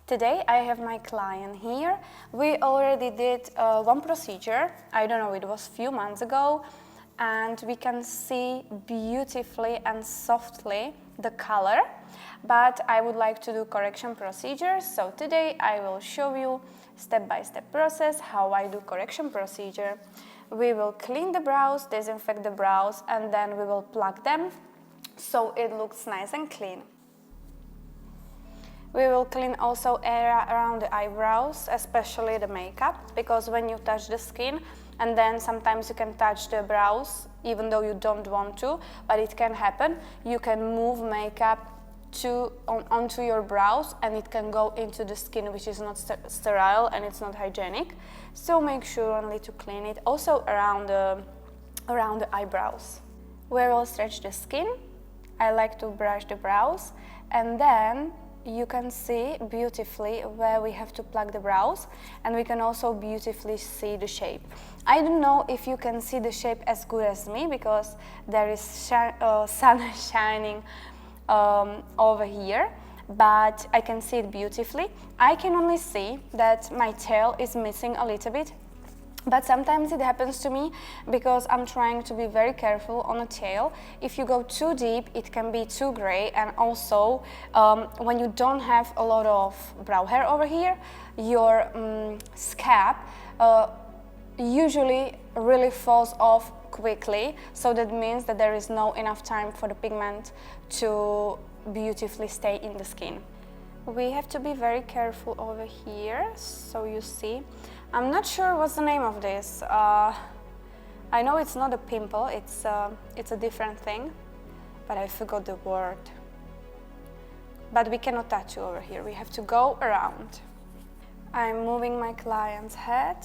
Today I have my client here. We already did one procedure, I don't know, it was a few months ago, and we can see beautifully and softly the color, but I would like to do correction procedures, so today I will show you step-by-step process how I do correction procedure. We will clean the brows, disinfect the brows, and then we will plug them so it looks nice and clean. We will clean also area around the eyebrows, especially the makeup, because when you touch the skin, and then sometimes you can touch the brows, even though you don't want to, but it can happen. You can move makeup onto your brows, and it can go into the skin, which is not sterile and it's not hygienic. So make sure only to clean it, also around the eyebrows. We will stretch the skin. I like to brush the brows, and then you can see beautifully where we have to plug the brows, and we can also beautifully see the shape. I don't know if you can see the shape as good as me, because there is sun shining over here, but I can see it beautifully. I can only see that my tail is missing a little bit, but sometimes it happens to me because I'm trying to be very careful on the tail. If you go too deep, it can be too gray, and also when you don't have a lot of brow hair over here, your scalp usually really falls off quickly, so that means that there is no enough time for the pigment to beautifully stay in the skin. We have to be very careful over here, so you see. I'm not sure what's the name of this. I know it's not a pimple, it's a different thing, but I forgot the word. But we cannot touch you over here, we have to go around. I'm moving my client's head,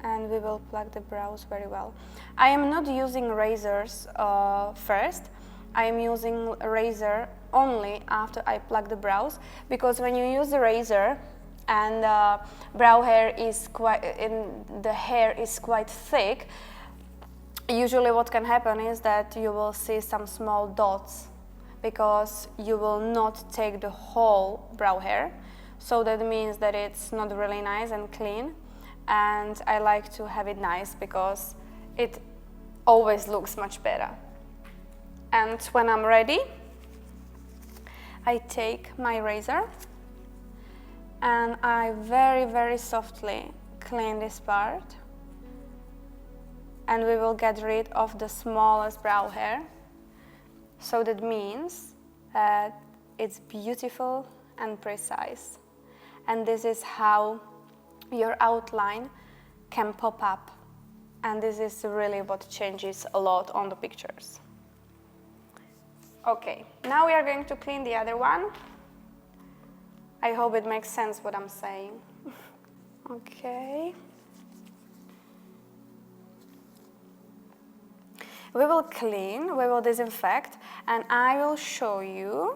and we will plug the brows very well. I am not using razors first. I am using a razor only after I plug the brows, because when you use the razor and brow hair is the hair is quite thick, usually what can happen is that you will see some small dots, because you will not take the whole brow hair, so that means that it's not really nice and clean, and I like to have it nice because it always looks much better. And when I'm ready, I take my razor and I very, very softly clean this part, and we will get rid of the smallest brow hair. So that means that it's beautiful and precise. And this is how your outline can pop up. And this is really what changes a lot on the pictures. Okay, now we are going to clean the other one. I hope it makes sense what I'm saying. Okay. We will clean, we will disinfect, and I will show you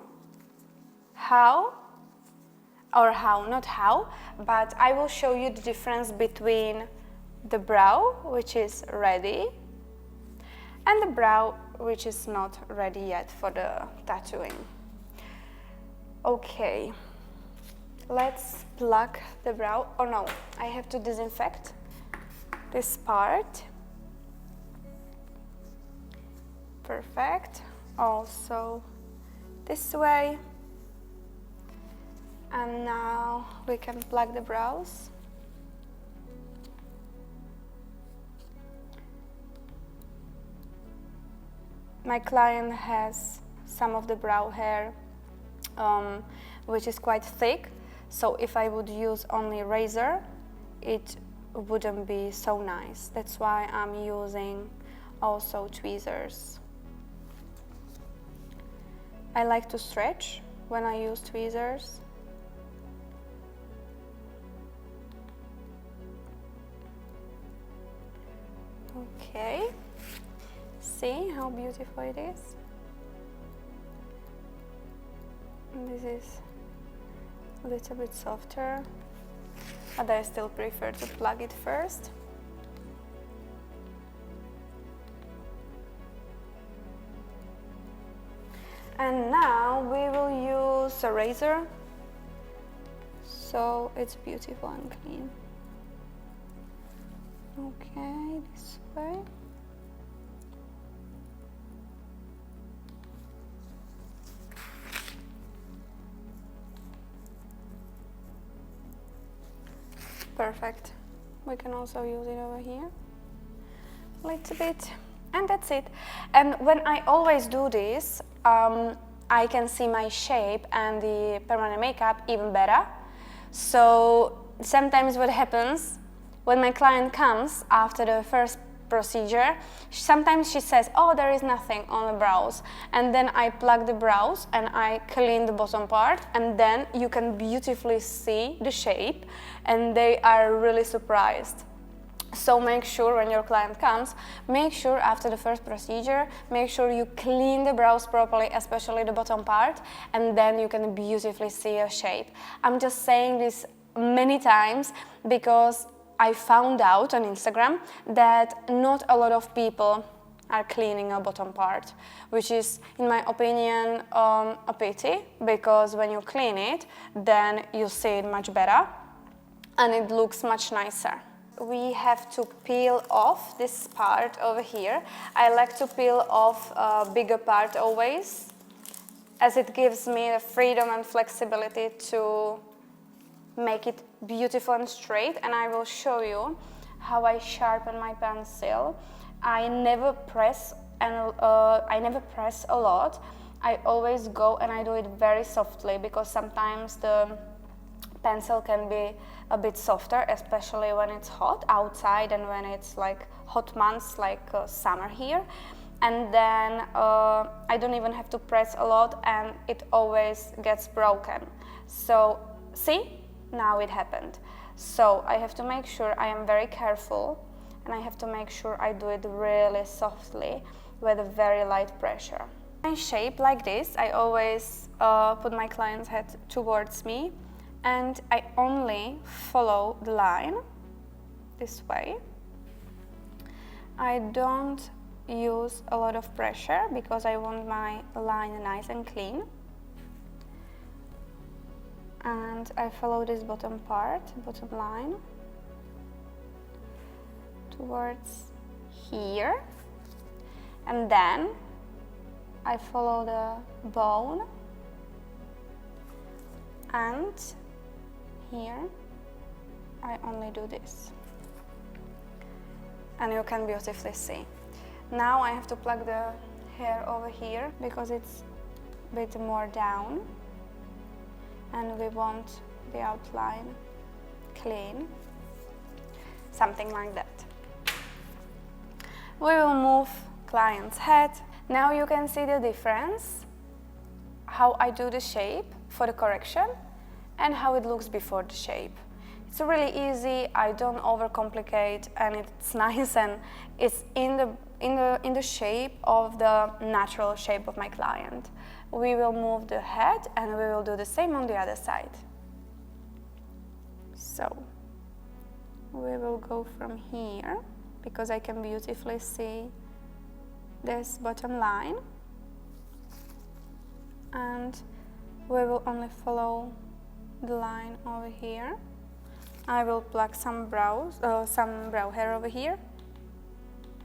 but I will show you the difference between the brow, which is ready, and the brow which is not ready yet for the tattooing. Okay, let's plug the brow. Oh no, I have to disinfect this part. Perfect. Also this way. And now we can plug the brows. My client has some of the brow hair which is quite thick, so if I would use only razor, it wouldn't be so nice. That's why I'm using also tweezers. I like to stretch when I use tweezers. Okay, see how beautiful it is? And this is a little bit softer, but I still prefer to plug it first. And now we will use a razor so it's beautiful and clean. Okay, this way. Perfect. We can also use it over here a little bit, and that's it. And when I always do this, I can see my shape and the permanent makeup even better. So sometimes what happens when my client comes after the first procedure, sometimes she says, oh, there is nothing on the brows, and then I plug the brows and I clean the bottom part, and then you can beautifully see the shape, and they are really surprised. So make sure when your client comes, make sure after the first procedure, make sure you clean the brows properly, especially the bottom part, and then you can beautifully see your shape. I'm just saying this many times because I found out on Instagram that not a lot of people are cleaning a bottom part, which is, in my opinion, a pity, because when you clean it, then you see it much better and it looks much nicer. We have to peel off this part over here. I like to peel off a bigger part always, as it gives me the freedom and flexibility to make it beautiful and straight, and I will show you how I sharpen my pencil. I never press a lot. I always go and I do it very softly, because sometimes the pencil can be a bit softer, especially when it's hot outside and when it's like hot months like summer here. And then I don't even have to press a lot and it always gets broken. So see? Now it happened. So I have to make sure I am very careful, and I have to make sure I do it really softly with a very light pressure. My shape like this, I always put my client's head towards me, and I only follow the line this way. I don't use a lot of pressure because I want my line nice and clean. And I follow this bottom part, bottom line, towards here, and then I follow the bone, and here I only do this, and you can beautifully see. Now I have to plug the hair over here because it's a bit more down, and we want the outline clean, something like that. We will move client's head. Now you can see the difference, how I do the shape for the correction and how it looks before the shape. It's really easy, I don't overcomplicate, and it's nice, and it's in the shape of the natural shape of my client. We will move the head and we will do the same on the other side. So we will go from here because I can beautifully see this bottom line, and we will only follow the line over here. I will pluck some brow hair over here,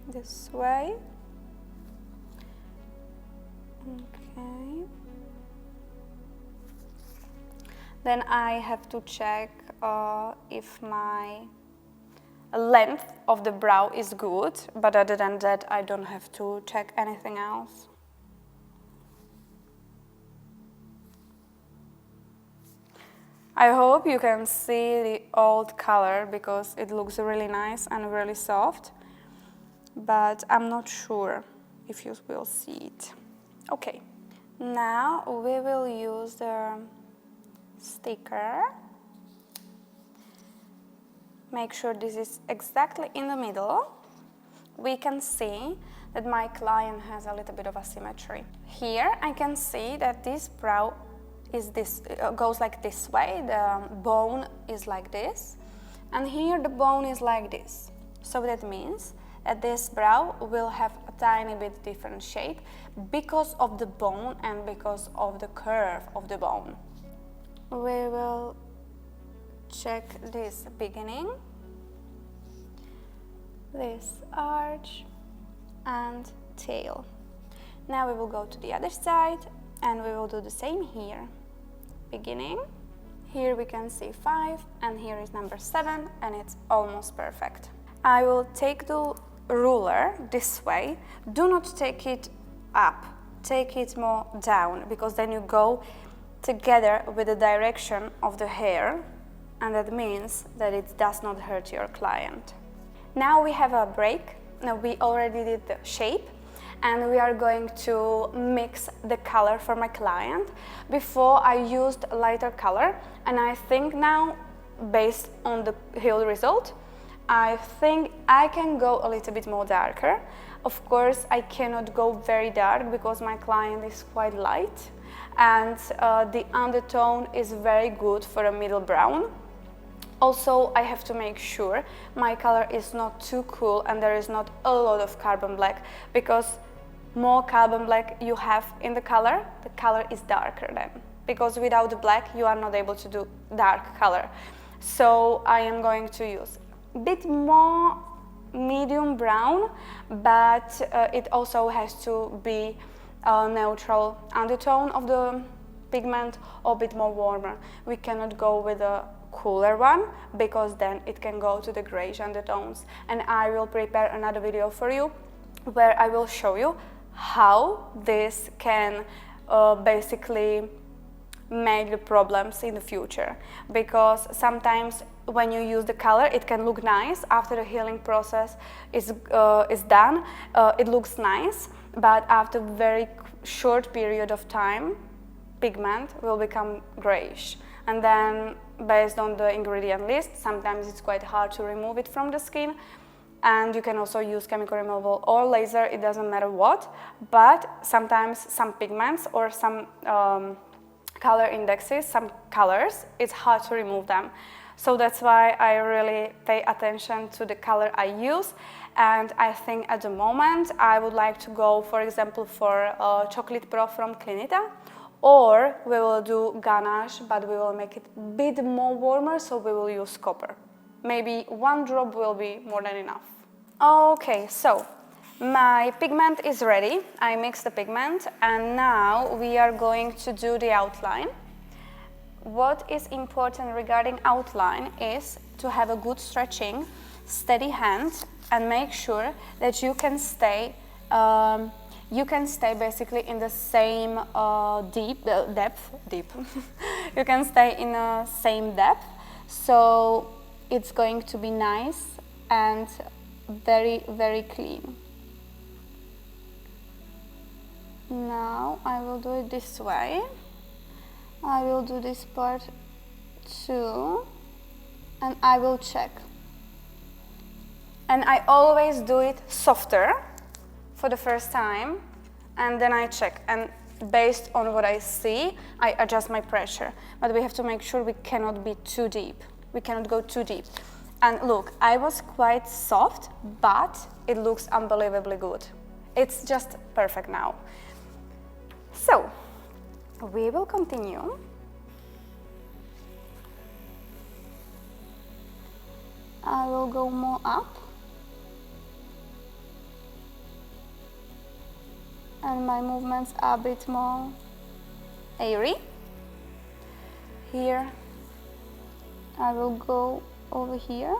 this way. Okay. Then I have to check if my length of the brow is good, but other than that I don't have to check anything else. I hope you can see the old color because it looks really nice and really soft, but I'm not sure if you will see it. Okay, now we will use the sticker. Make sure this is exactly in the middle. We can see that my client has a little bit of asymmetry. Here I can see that this brow goes like this way, the bone is like this, and here the bone is like this. So that means that this brow will have a tiny bit different shape because of the bone and because of the curve of the bone. We will check this beginning, this arch and tail. Now we will go to the other side and we will do the same here. Beginning, here we can see 5 and here is number 7 and it's almost perfect. I will take the ruler this way. Do not take it up, take it more down, because then you go together with the direction of the hair, and that means that it does not hurt your client. Now we have a break. Now we already did the shape and we are going to mix the color for my client. Before I used a lighter color, and I think now, based on the hill result, I think I can go a little bit more darker. Of course, I cannot go very dark because my client is quite light, and the undertone is very good for a middle brown. Also, I have to make sure my color is not too cool and there is not a lot of carbon black, because more carbon black you have in the color is darker then. Because without the black you are not able to do dark color. So I am going to use a bit more medium brown, but it also has to be a neutral undertone of the pigment or a bit more warmer. We cannot go with a cooler one because then it can go to the grayish undertones, and I will prepare another video for you where I will show you how this can basically make the problems in the future, because sometimes when you use the color it can look nice after the healing process is done, it looks nice, but after a very short period of time pigment will become grayish, and then based on the ingredient list sometimes it's quite hard to remove it from the skin. And you can also use chemical removal or laser, it doesn't matter what, but sometimes some pigments or some color indexes, some colors, it's hard to remove them. So that's why I really pay attention to the color I use, and I think at the moment I would like to go, for example, for Chocolate Pro from Clinita, or we will do ganache, but we will make it a bit more warmer, so we will use copper. Maybe 1 drop will be more than enough. Okay, so my pigment is ready. I mixed the pigment and now we are going to do the outline. What is important regarding outline is to have a good stretching, steady hand, and make sure that you can stay basically in the same depth. You can stay in the same depth, so it's going to be nice and very, very clean. Now I will do it this way. I will do this part too, and I will check. And I always do it softer for the first time, and then I check. And based on what I see, I adjust my pressure. But we have to make sure we cannot be too deep. We cannot go too deep. And look, I was quite soft, but it looks unbelievably good. It's just perfect now. So, we will continue. I will go more up. And my movements are a bit more airy. Here, I will go over here.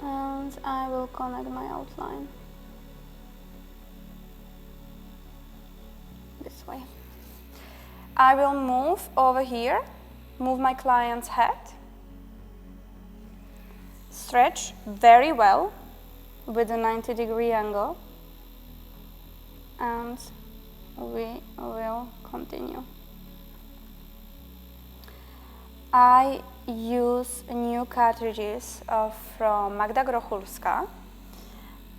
And I will connect my outline this way. I will move over here, move my client's head, stretch very well with a 90-degree angle, and we will continue. I use new cartridges from Magda Grochulska,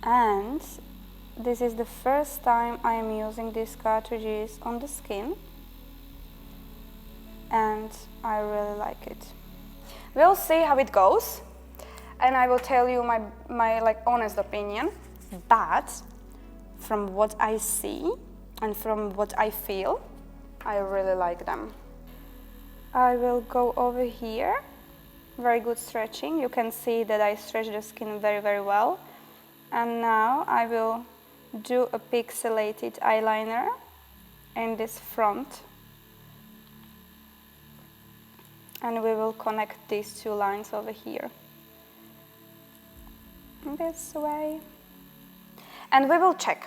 and this is the first time I am using these cartridges on the skin, and I really like it. We'll see how it goes, and I will tell you my honest opinion, but from what I see, and from what I feel, I really like them. I will go over here. Very good stretching. You can see that I stretch the skin very, very well. And now I will do a pixelated eyeliner in this front. And we will connect these two lines over here. This way. And we will check.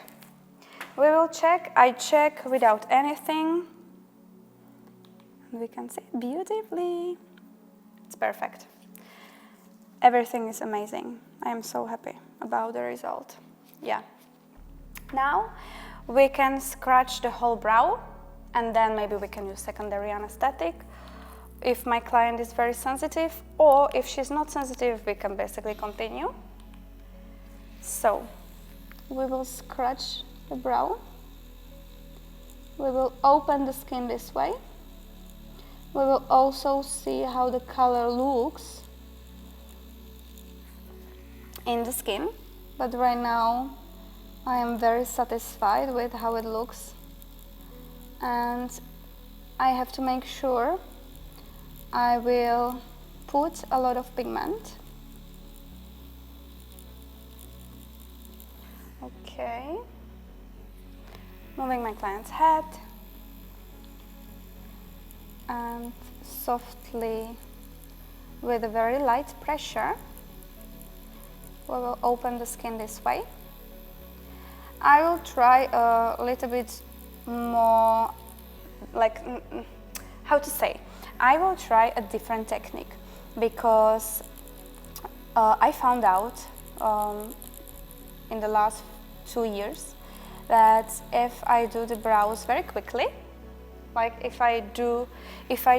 We will check. I check without anything. And we can see it beautifully. It's perfect. Everything is amazing. I am so happy about the result. Yeah. Now we can scratch the whole brow, and then maybe we can use secondary anesthetic if my client is very sensitive, or if she's not sensitive, we can basically continue. So we will scratch the brow. We will open the skin this way. We will also see how the color looks in the skin, but right now I am very satisfied with how it looks, and I have to make sure I will put a lot of pigment. Okay, moving my client's head and softly, with a very light pressure, we will open the skin this way. I will try a little bit more, like, how to say, I will try a different technique, because I found out in the last 2 years that if I do the brows very quickly, like if I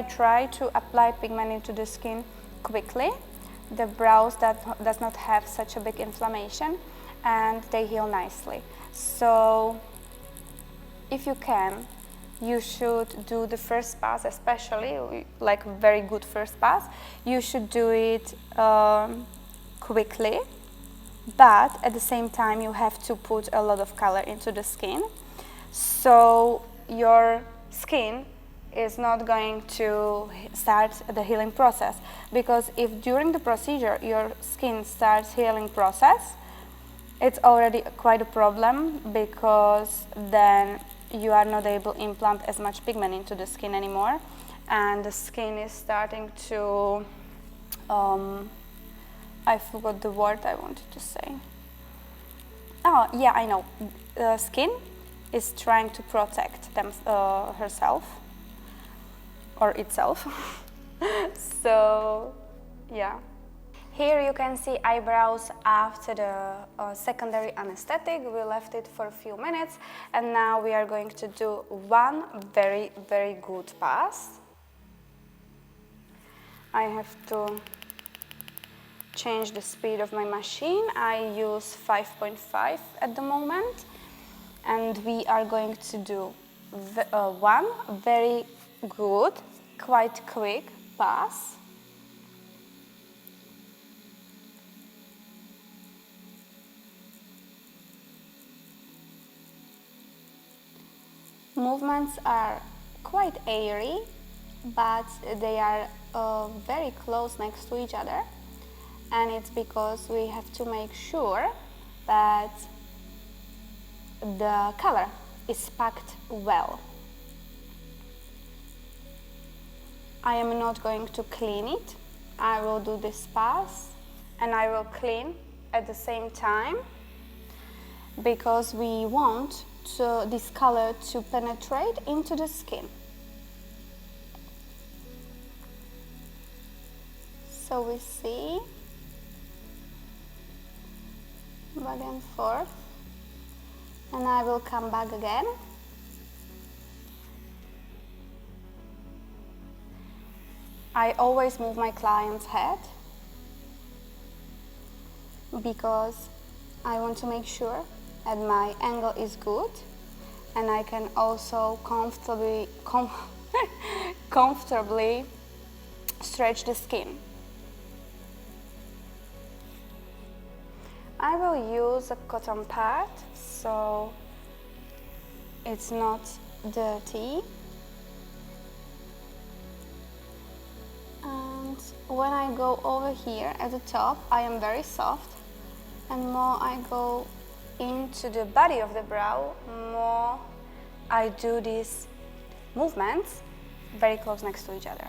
try to apply pigment into the skin quickly, the brows does not have such a big inflammation and they heal nicely. So if you can, you should do the first pass, especially like very good first pass. You should do it quickly, but at the same time you have to put a lot of color into the skin, so your skin is not going to start the healing process. Because if during the procedure your skin starts healing process, it's already quite a problem, because then you are not able to implant as much pigment into the skin anymore, and the skin is starting to, I forgot the word I wanted to say. Oh, yeah, I know. The skin is trying to protect herself or itself. So, yeah. Here you can see eyebrows after the secondary anesthetic. We left it for a few minutes, and now we are going to do one very, very good pass. I have to change the speed of my machine. I use 5.5 at the moment, and we are going to do one very good, quite quick pass. Movements are quite airy, but they are very close next to each other, and it's because we have to make sure that the color is packed well. I am not going to clean it. I will do this pass and I will clean at the same time, because we want this color to penetrate into the skin. So we see back and forth, and I will come back again. I always move my client's head because I want to make sure that my angle is good, and I can also comfortably stretch the skin. I will use a cotton pad, so it's not dirty. And when I go over here at the top, I am very soft, and more I go into the body of the brow, more I do these movements very close next to each other.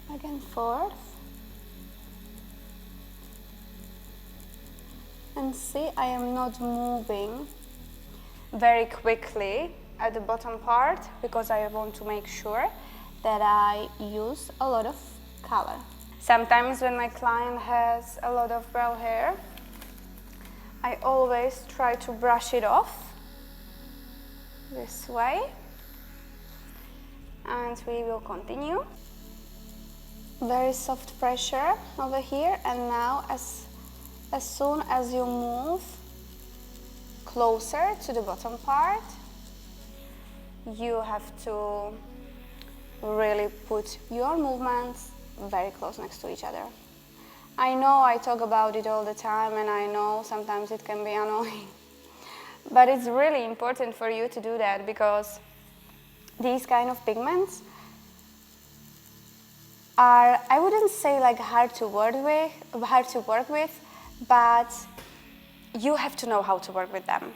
Back and forth. And see, I am not moving very quickly at the bottom part because I want to make sure that I use a lot of color. Sometimes when my client has a lot of brow hair, I always try to brush it off this way, and we will continue. Very soft pressure over here, and now as soon as you move closer to the bottom part, you have to really put your movements very close next to each other. I know I talk about it all the time, and I know sometimes it can be annoying, but it's really important for you to do that because these kind of pigments are, I wouldn't say like hard to work with, but you have to know how to work with them.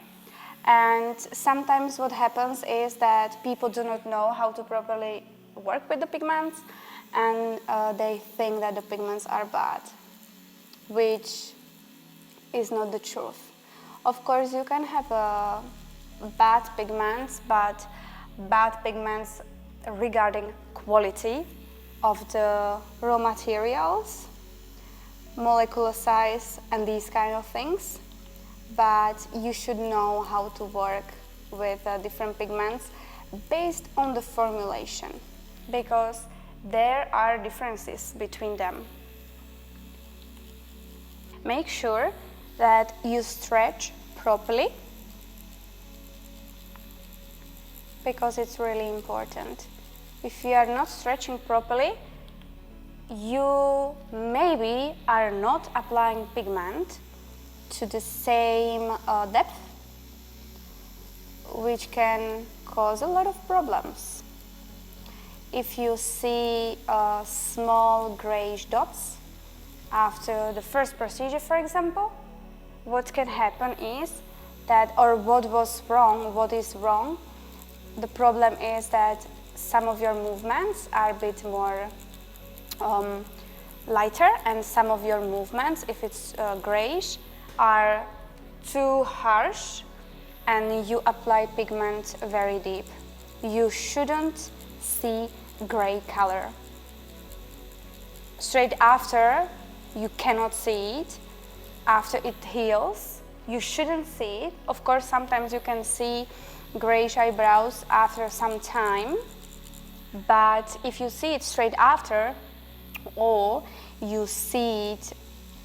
And sometimes what happens is that people do not know how to properly work with the pigments, and they think that the pigments are bad, which is not the truth. Of course, you can have bad pigments, but bad pigments regarding quality of the raw materials, molecular size, and these kind of things. But you should know how to work with different pigments based on the formulation, because there are differences between them. Make sure that you stretch properly, because it's really important. If you are not stretching properly, you maybe are not applying pigment to the same depth, which can cause a lot of problems. If you see small grayish dots after the first procedure, for example, what can happen is that, or what is wrong, the problem is that some of your movements are a bit more lighter, and some of your movements, if it's grayish, are too harsh, and you apply pigment very deep. You shouldn't see gray color. Straight after, you cannot see it. After it heals, you shouldn't see it. Of course, sometimes you can see grayish eyebrows after some time, but if you see it straight after, or you see it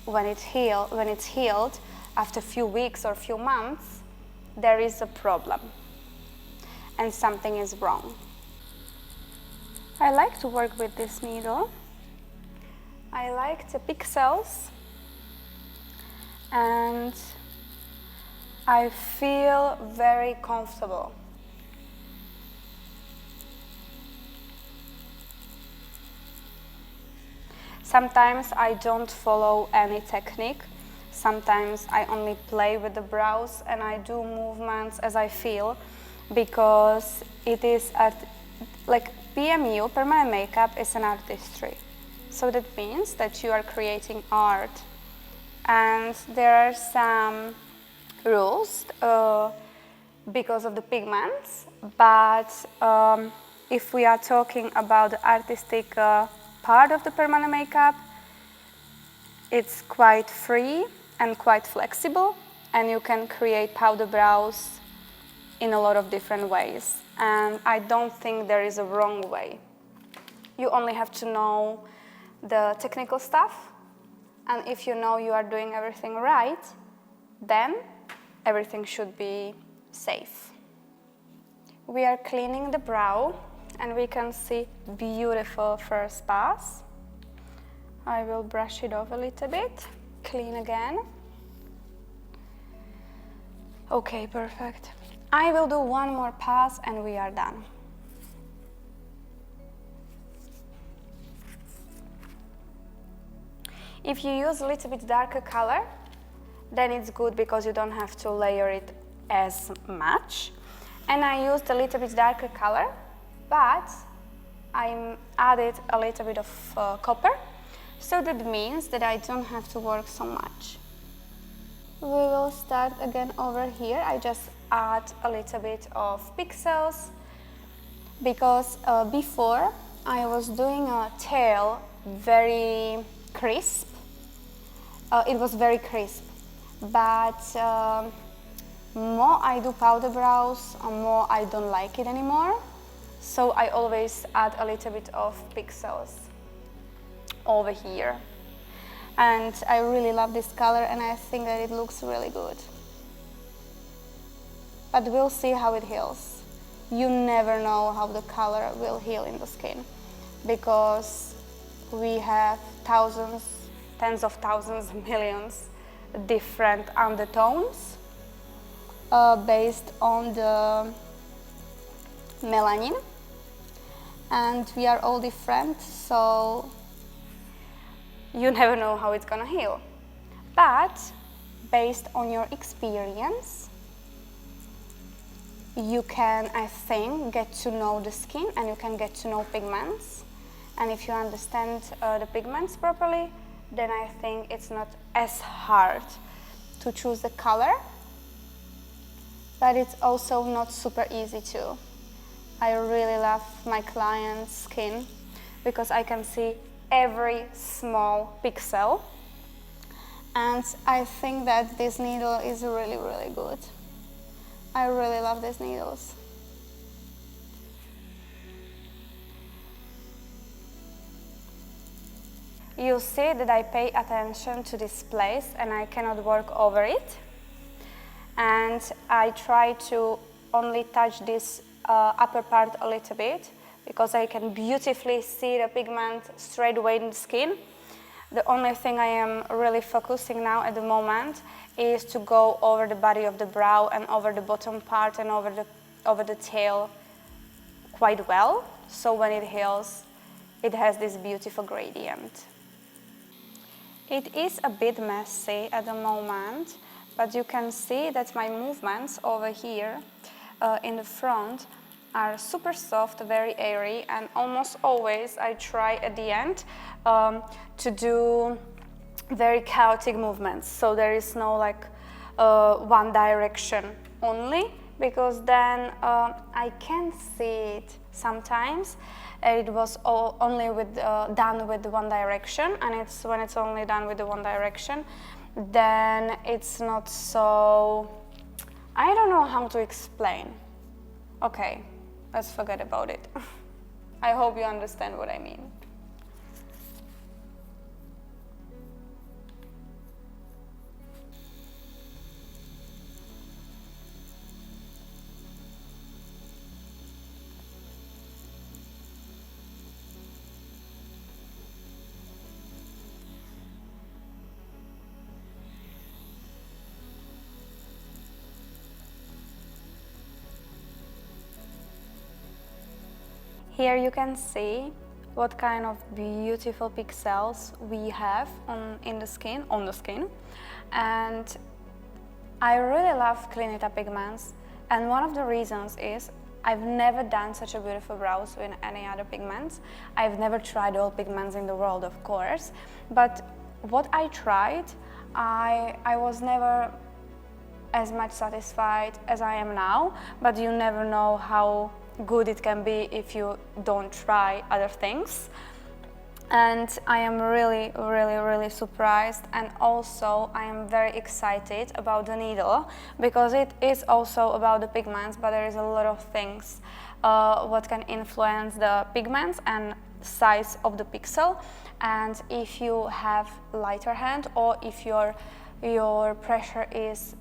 when it's healed after a few weeks or few months, there is a problem and something is wrong. I like to work with this needle. I like the pixels, and I feel very comfortable. Sometimes I don't follow any technique. Sometimes I only play with the brows and I do movements as I feel, because it is like PMU, permanent makeup, is an artistry. So that means that you are creating art, and there are some rules because of the pigments, but if we are talking about the artistic part of the permanent makeup, it's quite free and quite flexible, and you can create powder brows in a lot of different ways, and I don't think there is a wrong way. You only have to know the technical stuff, and if you know you are doing everything right, then everything should be safe. We are cleaning the brow, and we can see beautiful first pass. I will brush it off a little bit, clean again. Okay, perfect. I will do one more pass and we are done. If you use a little bit darker color, then it's good because you don't have to layer it as much. And I used a little bit darker color, but I added a little bit of copper, so that means that I don't have to work so much. We will start again over here. I just add a little bit of pixels because before I was doing a tail very crisp. It was very crisp, but more I do powder brows, more I don't like it anymore. So I always add a little bit of pixels over here. And I really love this color and I think that it looks really good. But we'll see how it heals. You never know how the color will heal in the skin because we have thousands, tens of thousands, millions different undertones based on the melanin, and we are all different, so you never know how it's gonna heal. But based on your experience, you can, I think, get to know the skin and you can get to know pigments. And if you understand the pigments properly, then I think it's not as hard to choose the color, but it's also not super easy too. I really love my client's skin because I can see every small pixel, and I think that this needle is really, really good. I really love these needles. You see that I pay attention to this place and I cannot work over it. And I try to only touch this upper part a little bit because I can beautifully see the pigment straight away in the skin. The only thing I am really focusing now at the moment is to go over the body of the brow and over the bottom part and over the tail quite well. So when it heals, it has this beautiful gradient. It is a bit messy at the moment, but you can see that my movements over here in the front are super soft, very airy, and almost always I try at the end to do very chaotic movements. So there is no like one direction only, because then I can see it sometimes. It was only done with one direction, and when it's only done with the one direction, then it's not so, I don't know how to explain. Okay, let's forget about it. I hope you understand what I mean. Here you can see what kind of beautiful pixels we have on the skin, and I really love Clinical pigments, and one of the reasons is I've never done such a beautiful brows with any other pigments. I've never tried all pigments in the world, of course, but what I tried, I was never as much satisfied as I am now, but you never know how good it can be if you don't try other things. And I am really, really, really surprised, and also I am very excited about the needle, because it is also about the pigments, but there is a lot of things what can influence the pigments and size of the pixel. And if you have lighter hand, or if your pressure is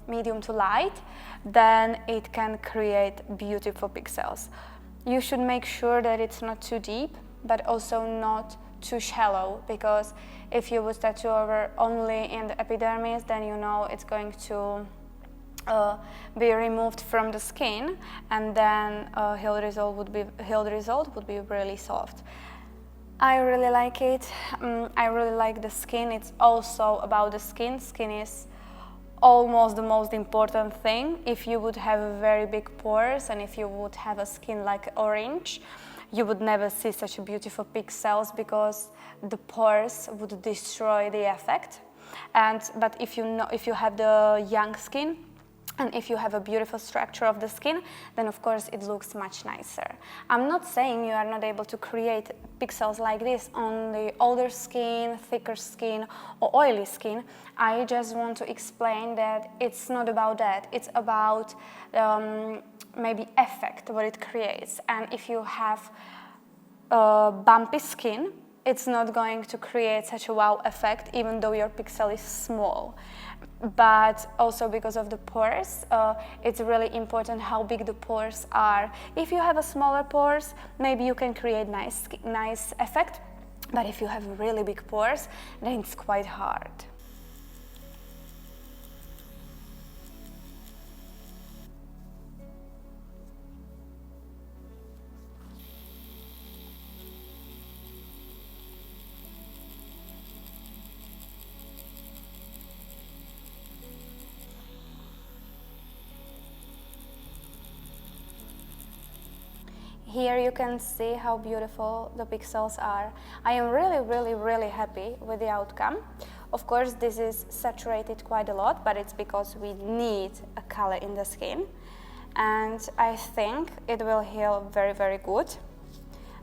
medium to light, then it can create beautiful pixels. You should make sure that it's not too deep, but also not too shallow, because if you would tattoo over only in the epidermis, then you know it's going to be removed from the skin, and then healed result would be really soft. I really like it. I really like the skin. It's also about the skin. Skin is almost the most important thing. If you would have very big pores and if you would have a skin like orange, you would never see such beautiful pixels, because the pores would destroy the effect. But if you have the young skin, and if you have a beautiful structure of the skin, then of course it looks much nicer. I'm not saying you are not able to create pixels like this on the older skin, thicker skin, or oily skin. I just want to explain that it's not about that. It's about maybe effect, what it creates. And if you have bumpy skin, it's not going to create such a wow effect, even though your pixel is small. But also because of the pores, it's really important how big the pores are. If you have a smaller pores, maybe you can create nice effect, but if you have really big pores, then it's quite hard. Here you can see how beautiful the pixels are. I am really happy with the outcome. Of course, this is saturated quite a lot, but it's because we need a color in the skin. And I think it will heal very good.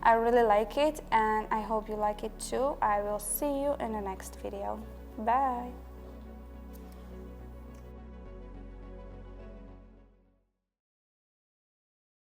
I really like it, and I hope you like it too. I will see you in the next video. Bye!